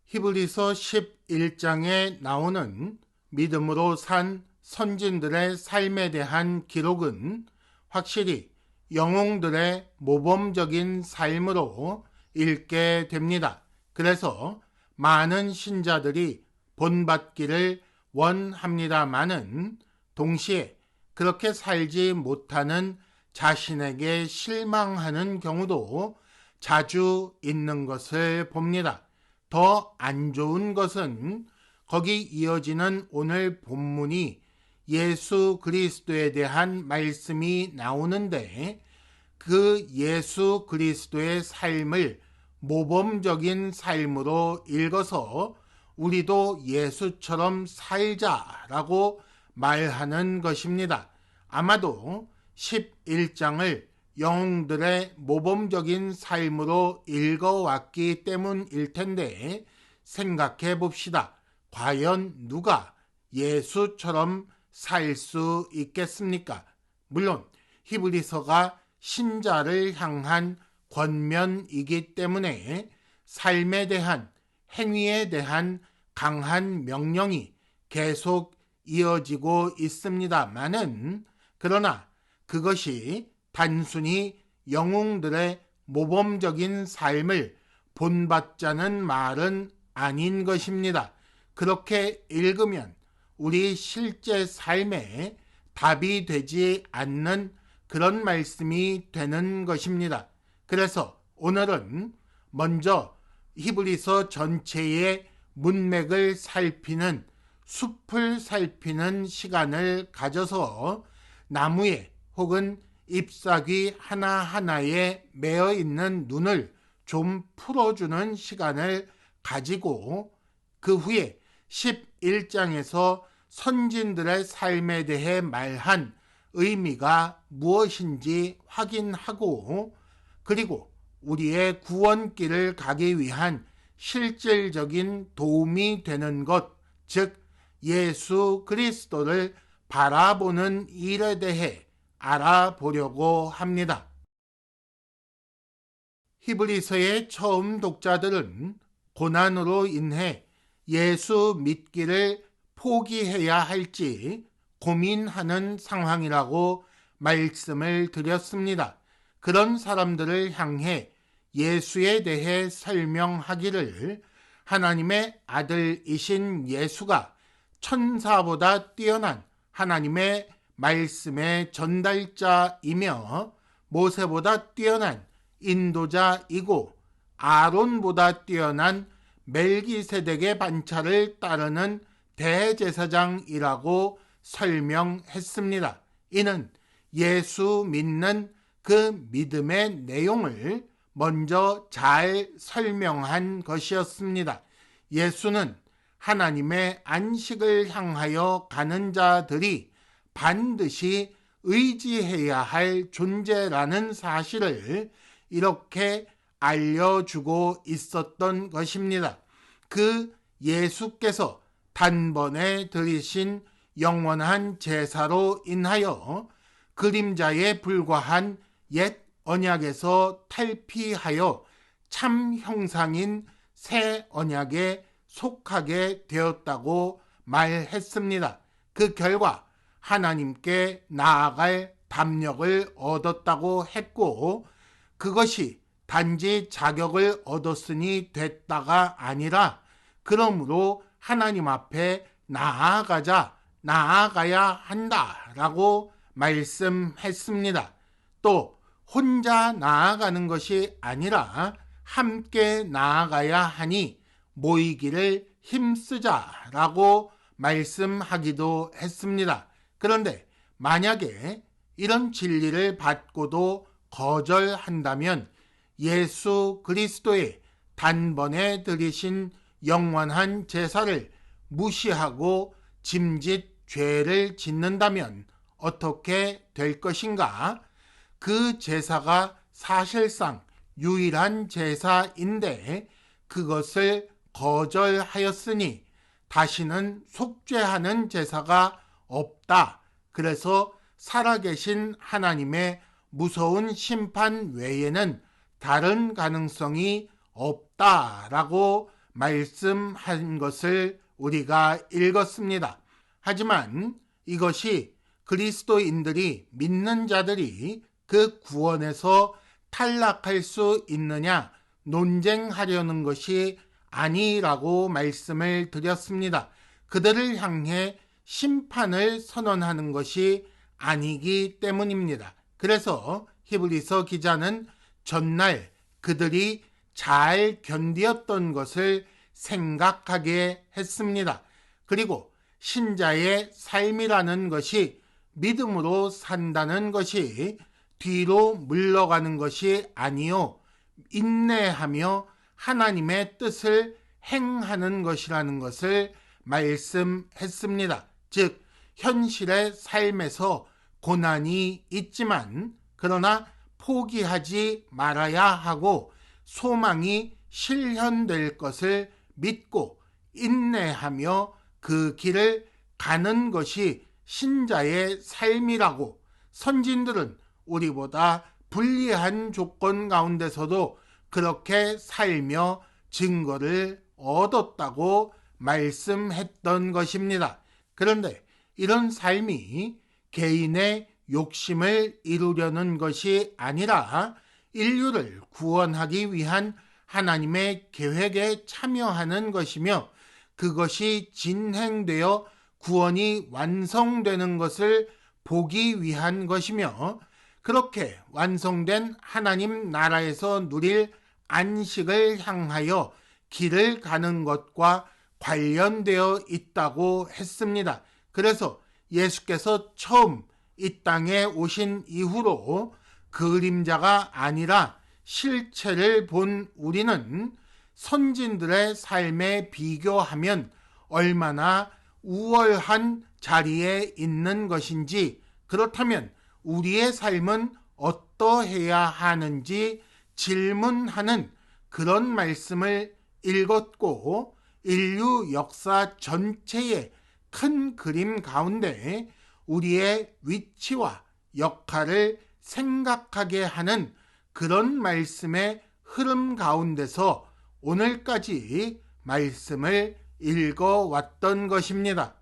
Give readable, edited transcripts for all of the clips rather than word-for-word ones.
히브리서 11장에 나오는 믿음으로 산 선진들의 삶에 대한 기록은 확실히 영웅들의 모범적인 삶으로 읽게 됩니다. 그래서 많은 신자들이 본받기를 원합니다마는 동시에 그렇게 살지 못하는 자신에게 실망하는 경우도 자주 있는 것을 봅니다. 더 안 좋은 것은 거기 이어지는 오늘 본문이 예수 그리스도에 대한 말씀이 나오는데 그 예수 그리스도의 삶을 모범적인 삶으로 읽어서 우리도 예수처럼 살자라고 말하는 것입니다. 아마도 11장을 영웅들의 모범적인 삶으로 읽어왔기 때문일 텐데 생각해 봅시다. 과연 누가 예수처럼 살 수 있겠습니까? 물론 히브리서가 신자를 향한 권면이기 때문에 삶에 대한 행위에 대한 강한 명령이 계속 이어지고 있습니다마는 그러나 그것이 단순히 영웅들의 모범적인 삶을 본받자는 말은 아닌 것입니다. 그렇게 읽으면 우리 실제 삶에 답이 되지 않는 그런 말씀이 되는 것입니다. 그래서 오늘은 먼저 히브리서 전체의 문맥을 살피는 숲을 살피는 시간을 가져서 나무에 혹은 잎사귀 하나하나에 매어 있는 눈을 좀 풀어주는 시간을 가지고 그 후에 11장에서 선진들의 삶에 대해 말한 의미가 무엇인지 확인하고 그리고 우리의 구원길을 가기 위한 실질적인 도움이 되는 것, 즉 예수 그리스도를 바라보는 일에 대해 알아보려고 합니다. 히브리서의 처음 독자들은 고난으로 인해 예수 믿기를 포기해야 할지 고민하는 상황이라고 말씀을 드렸습니다. 그런 사람들을 향해 예수에 대해 설명하기를 하나님의 아들이신 예수가 천사보다 뛰어난 하나님의 말씀의 전달자이며 모세보다 뛰어난 인도자이고 아론보다 뛰어난 멜기세덱의 반차를 따르는 대제사장이라고 설명했습니다. 이는 예수 믿는 그 믿음의 내용을 먼저 잘 설명한 것이었습니다. 예수는 하나님의 안식을 향하여 가는 자들이 반드시 의지해야 할 존재라는 사실을 이렇게 알려주고 있었던 것입니다. 그 예수께서 단번에 드리신 영원한 제사로 인하여 그림자에 불과한 옛 언약에서 탈피하여 참 형상인 새 언약에 속하게 되었다고 말했습니다. 그 결과 하나님께 나아갈 담력을 얻었다고 했고 그것이 단지 자격을 얻었으니 됐다가 아니라 그러므로 하나님 앞에 나아가야 한다라고 말씀했습니다. 또 혼자 나아가는 것이 아니라 함께 나아가야 하니 모이기를 힘쓰자라고 말씀하기도 했습니다. 그런데 만약에 이런 진리를 받고도 거절한다면 예수 그리스도의 단번에 드리신 영원한 제사를 무시하고 짐짓 죄를 짓는다면 어떻게 될 것인가? 그 제사가 사실상 유일한 제사인데 그것을 거절하였으니 다시는 속죄하는 제사가 없다. 그래서 살아계신 하나님의 무서운 심판 외에는 다른 가능성이 없다라고 말씀한 것을 우리가 읽었습니다. 하지만 이것이 그리스도인들이 믿는 자들이 그 구원에서 탈락할 수 있느냐 논쟁하려는 것이 아니라고 말씀을 드렸습니다. 그들을 향해 심판을 선언하는 것이 아니기 때문입니다. 그래서 히브리서 기자는 전날 그들이 잘 견디었던 것을 생각하게 했습니다. 그리고 신자의 삶이라는 것이 믿음으로 산다는 것이 뒤로 물러가는 것이 아니요 인내하며 하나님의 뜻을 행하는 것이라는 것을 말씀했습니다. 즉 현실의 삶에서 고난이 있지만 그러나 포기하지 말아야 하고 소망이 실현될 것을 믿고 인내하며 그 길을 가는 것이 신자의 삶이라고 선진들은 우리보다 불리한 조건 가운데서도 그렇게 살며 증거를 얻었다고 말씀했던 것입니다. 그런데 이런 삶이 개인의 욕심을 이루려는 것이 아니라 인류를 구원하기 위한 하나님의 계획에 참여하는 것이며 그것이 진행되어 구원이 완성되는 것을 보기 위한 것이며 그렇게 완성된 하나님 나라에서 누릴 안식을 향하여 길을 가는 것과 관련되어 있다고 했습니다. 그래서 예수께서 처음 이 땅에 오신 이후로 그림자가 아니라 실체를 본 우리는 선진들의 삶에 비교하면 얼마나 우월한 자리에 있는 것인지, 그렇다면 우리의 삶은 어떠해야 하는지 질문하는 그런 말씀을 읽었고, 인류 역사 전체의 큰 그림 가운데 우리의 위치와 역할을 생각하게 하는 그런 말씀의 흐름 가운데서 오늘까지 말씀을 읽어왔던 것입니다.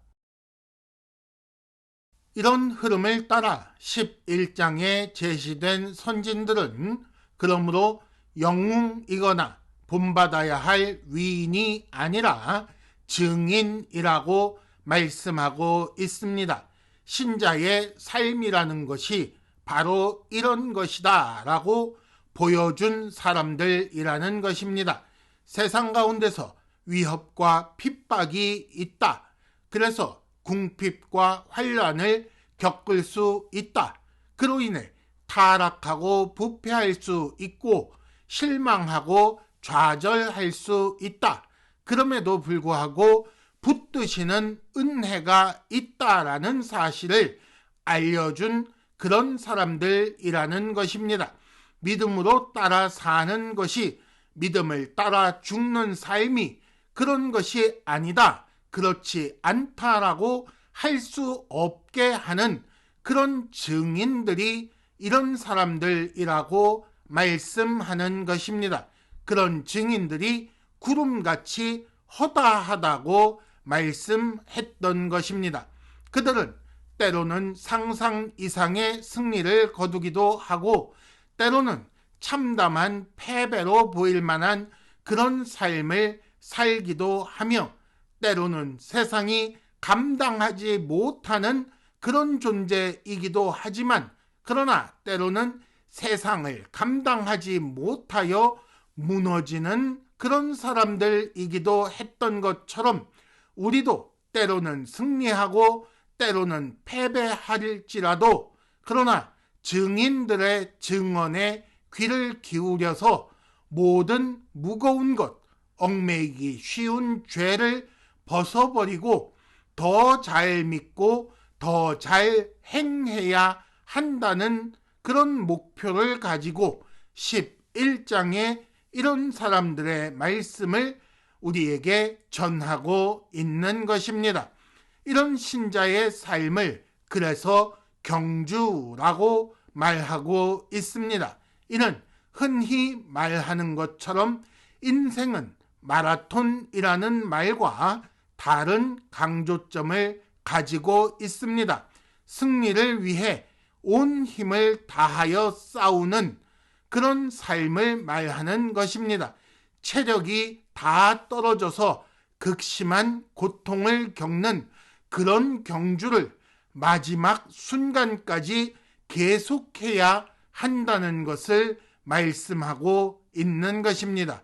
이런 흐름을 따라 11장에 제시된 선진들은 그러므로 영웅이거나 본받아야 할 위인이 아니라 증인이라고 말씀하고 있습니다. 신자의 삶이라는 것이 바로 이런 것이다 라고 보여준 사람들이라는 것입니다. 세상 가운데서 위협과 핍박이 있다. 그래서 궁핍과 환난을 겪을 수 있다. 그로 인해 타락하고 부패할 수 있고 실망하고 좌절할 수 있다. 그럼에도 불구하고 붙드시는 은혜가 있다라는 사실을 알려준 그런 사람들이라는 것입니다. 믿음으로 따라 사는 것이 믿음을 따라 죽는 삶이 그런 것이 아니다. 그렇지 않다라고 할 수 없게 하는 그런 증인들이 이런 사람들이라고 말씀하는 것입니다. 그런 증인들이 구름같이 허다하다고 말씀했던 것입니다. 그들은 때로는 상상 이상의 승리를 거두기도 하고 때로는 참담한 패배로 보일 만한 그런 삶을 살기도 하며 때로는 세상이 감당하지 못하는 그런 존재이기도 하지만 그러나 때로는 세상을 감당하지 못하여 무너지는 그런 사람들이기도 했던 것처럼 우리도 때로는 승리하고 때로는 패배할지라도 그러나 증인들의 증언에 귀를 기울여서 모든 무거운 것, 얽매이기 쉬운 죄를 벗어버리고 더 잘 믿고 더 잘 행해야 한다는 그런 목표를 가지고 11장에 이런 사람들의 말씀을 우리에게 전하고 있는 것입니다. 이런 신자의 삶을 그래서 경주라고 말하고 있습니다. 이는 흔히 말하는 것처럼 인생은 마라톤이라는 말과 다른 강조점을 가지고 있습니다. 승리를 위해 온 힘을 다하여 싸우는 그런 삶을 말하는 것입니다. 체력이 다 떨어져서 극심한 고통을 겪는 그런 경주를 마지막 순간까지 계속해야 한다는 것을 말씀하고 있는 것입니다.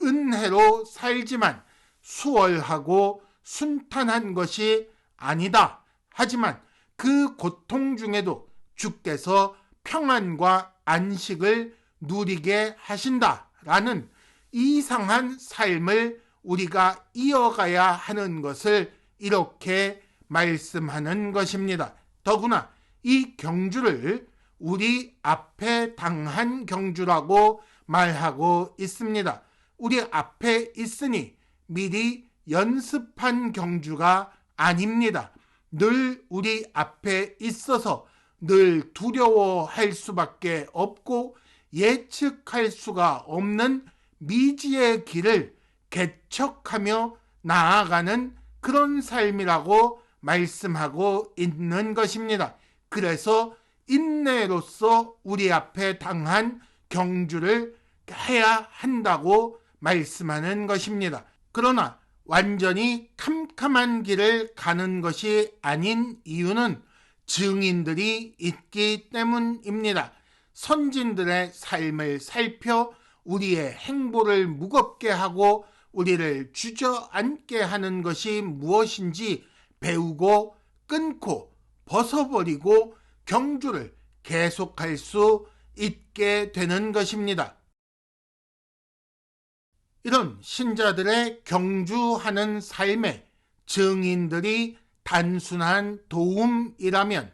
은혜로 살지만 수월하고 순탄한 것이 아니다. 하지만 그 고통 중에도 주께서 평안과 안식을 누리게 하신다라는 이상한 삶을 우리가 이어가야 하는 것을 이렇게 말씀하는 것입니다. 더구나 이 경주를 우리 앞에 당한 경주라고 말하고 있습니다. 우리 앞에 있으니 미리 연습한 경주가 아닙니다. 늘 우리 앞에 있어서 늘 두려워할 수밖에 없고 예측할 수가 없는 미지의 길을 개척하며 나아가는 그런 삶이라고 말씀하고 있는 것입니다. 그래서 인내로서 우리 앞에 당한 경주를 해야 한다고 말씀하는 것입니다. 그러나 완전히 캄캄한 길을 가는 것이 아닌 이유는 증인들이 있기 때문입니다. 선진들의 삶을 살펴 우리의 행보를 무겁게 하고 우리를 주저앉게 하는 것이 무엇인지 배우고 끊고 벗어버리고 경주를 계속할 수 있게 되는 것입니다. 이런 신자들의 경주하는 삶에 증인들이 단순한 도움이라면,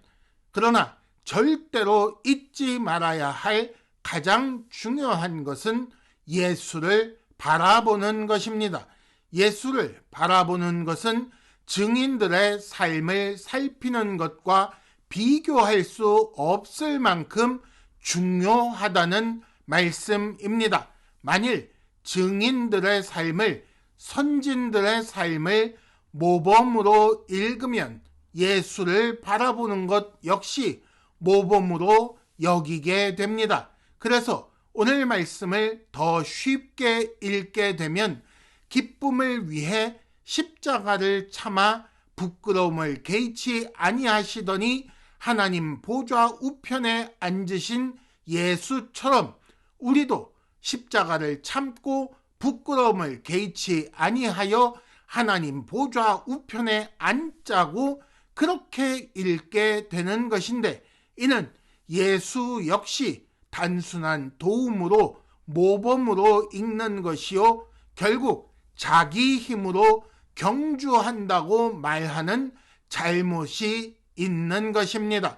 그러나 절대로 잊지 말아야 할 가장 중요한 것은 예수를 바라보는 것입니다. 예수를 바라보는 것은 증인들의 삶을 살피는 것과 비교할 수 없을 만큼 중요하다는 말씀입니다. 만일 증인들의 삶을, 선진들의 삶을 모범으로 읽으면 예수를 바라보는 것 역시 모범으로 여기게 됩니다. 그래서 오늘 말씀을 더 쉽게 읽게 되면 기쁨을 위해 십자가를 참아 부끄러움을 개의치 아니하시더니 하나님 보좌 우편에 앉으신 예수처럼 우리도 십자가를 참고 부끄러움을 개의치 아니하여 하나님 보좌 우편에 앉자고 그렇게 읽게 되는 것인데, 이는 예수 역시 단순한 도움으로 모범으로 읽는 것이요 결국 자기 힘으로 경주한다고 말하는 잘못이 있는 것입니다.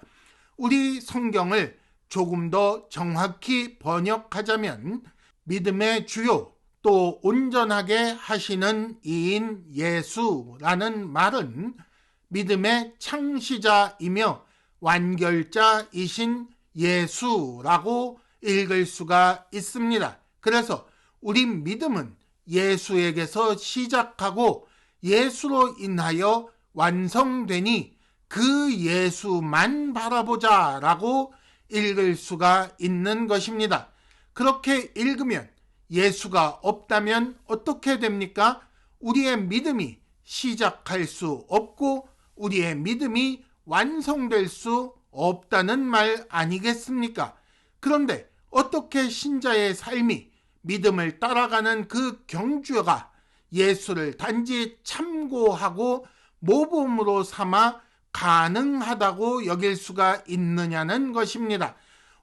우리 성경을 조금 더 정확히 번역하자면 믿음의 주요 또 온전하게 하시는 이인 예수라는 말은 믿음의 창시자이며 완결자이신 예수라고 읽을 수가 있습니다. 그래서 우리 믿음은 예수에게서 시작하고 예수로 인하여 완성되니 그 예수만 바라보자 라고 읽을 수가 있는 것입니다. 그렇게 읽으면 예수가 없다면 어떻게 됩니까? 우리의 믿음이 시작할 수 없고 우리의 믿음이 완성될 수 없다는 말 아니겠습니까? 그런데 어떻게 신자의 삶이 믿음을 따라가는 그 경주가 예수를 단지 참고하고 모범으로 삼아 가능하다고 여길 수가 있느냐는 것입니다.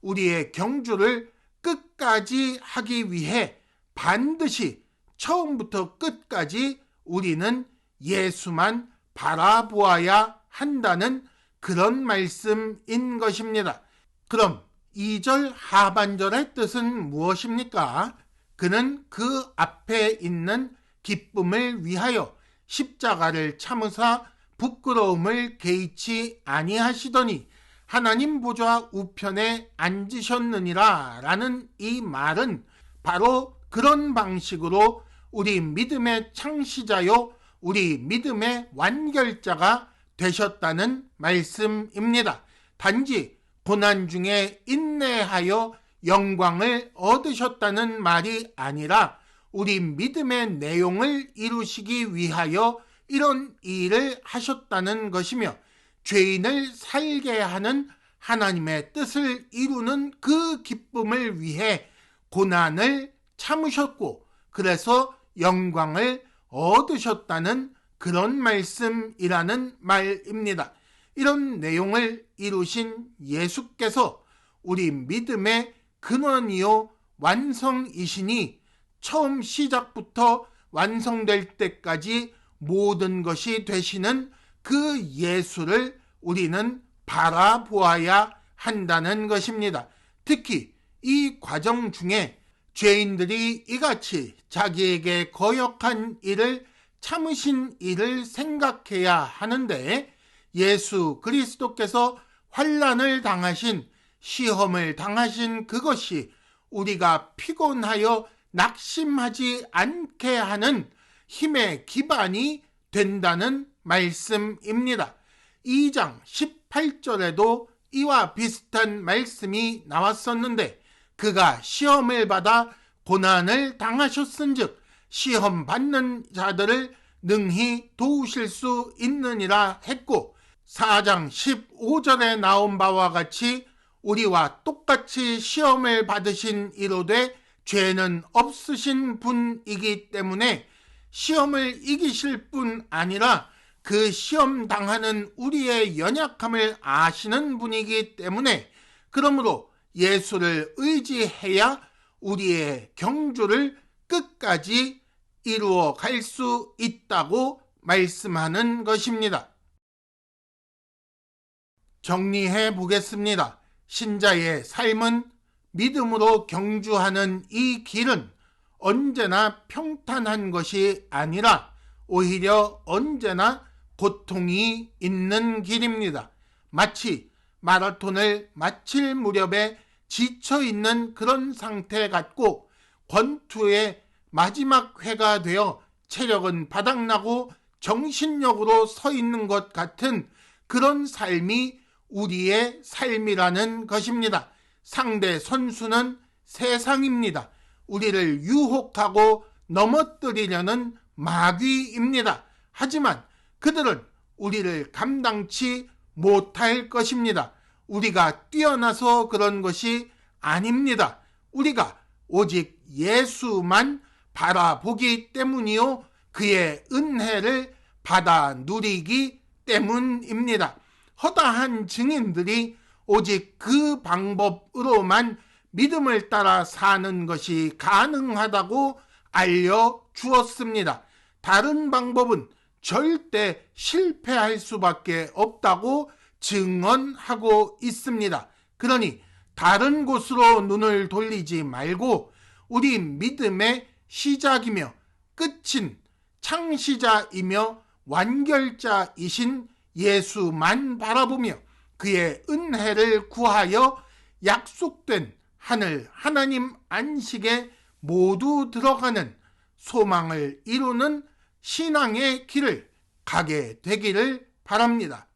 우리의 경주를 끝까지 하기 위해 반드시 처음부터 끝까지 우리는 예수만 바라보아야 한다는 그런 말씀인 것입니다. 그럼 2절 하반절의 뜻은 무엇입니까? 그는 그 앞에 있는 기쁨을 위하여 십자가를 참으사 부끄러움을 개의치 아니하시더니 하나님 보좌 우편에 앉으셨느니라 라는 이 말은 바로 그런 방식으로 우리 믿음의 창시자요 우리 믿음의 완결자가 되셨다는 말씀입니다. 단지 고난 중에 인내하여 영광을 얻으셨다는 말이 아니라 우리 믿음의 내용을 이루시기 위하여 이런 일을 하셨다는 것이며, 죄인을 살게 하는 하나님의 뜻을 이루는 그 기쁨을 위해 고난을 참으셨고, 그래서 영광을 얻으셨다는 그런 말씀이라는 말입니다. 이런 내용을 이루신 예수께서 우리 믿음의 근원이요 완성이시니 처음 시작부터 완성될 때까지 모든 것이 되시는 그 예수를 우리는 바라보아야 한다는 것입니다. 특히 이 과정 중에 죄인들이 이같이 자기에게 거역한 일을 참으신 일을 생각해야 하는데, 예수 그리스도께서 환난을 당하신, 시험을 당하신 그것이 우리가 피곤하여 낙심하지 않게 하는 힘의 기반이 된다는 말씀입니다. 2장 18절에도 이와 비슷한 말씀이 나왔었는데, 그가 시험을 받아 고난을 당하셨은즉 시험 받는 자들을 능히 도우실 수 있느니라 했고, 4장 15절에 나온 바와 같이 우리와 똑같이 시험을 받으신 이로되 죄는 없으신 분이기 때문에 시험을 이기실 뿐 아니라 그 시험 당하는 우리의 연약함을 아시는 분이기 때문에, 그러므로 예수를 의지해야 우리의 경주를 끝까지 이루어 갈 수 있다고 말씀하는 것입니다. 정리해 보겠습니다. 신자의 삶은 믿음으로 경주하는 이 길은 언제나 평탄한 것이 아니라 오히려 언제나 고통이 있는 길입니다. 마치 마라톤을 마칠 무렵에 지쳐있는 그런 상태 같고, 권투의 마지막 회가 되어 체력은 바닥나고 정신력으로 서 있는 것 같은 그런 삶이 우리의 삶이라는 것입니다. 상대 선수는 세상입니다. 우리를 유혹하고 넘어뜨리려는 마귀입니다. 하지만 그들은 우리를 감당치 못할 것입니다. 우리가 뛰어나서 그런 것이 아닙니다. 우리가 오직 예수만 바라보기 때문이요, 그의 은혜를 받아 누리기 때문입니다. 허다한 증인들이 오직 그 방법으로만 믿음을 따라 사는 것이 가능하다고 알려주었습니다. 다른 방법은 절대 실패할 수밖에 없다고 증언하고 있습니다. 그러니 다른 곳으로 눈을 돌리지 말고 우리 믿음의 시작이며 끝인 창시자이며 완결자이신 예수만 바라보며 그의 은혜를 구하여 약속된 하늘 하나님 안식에 모두 들어가는 소망을 이루는 신앙의 길을 가게 되기를 바랍니다.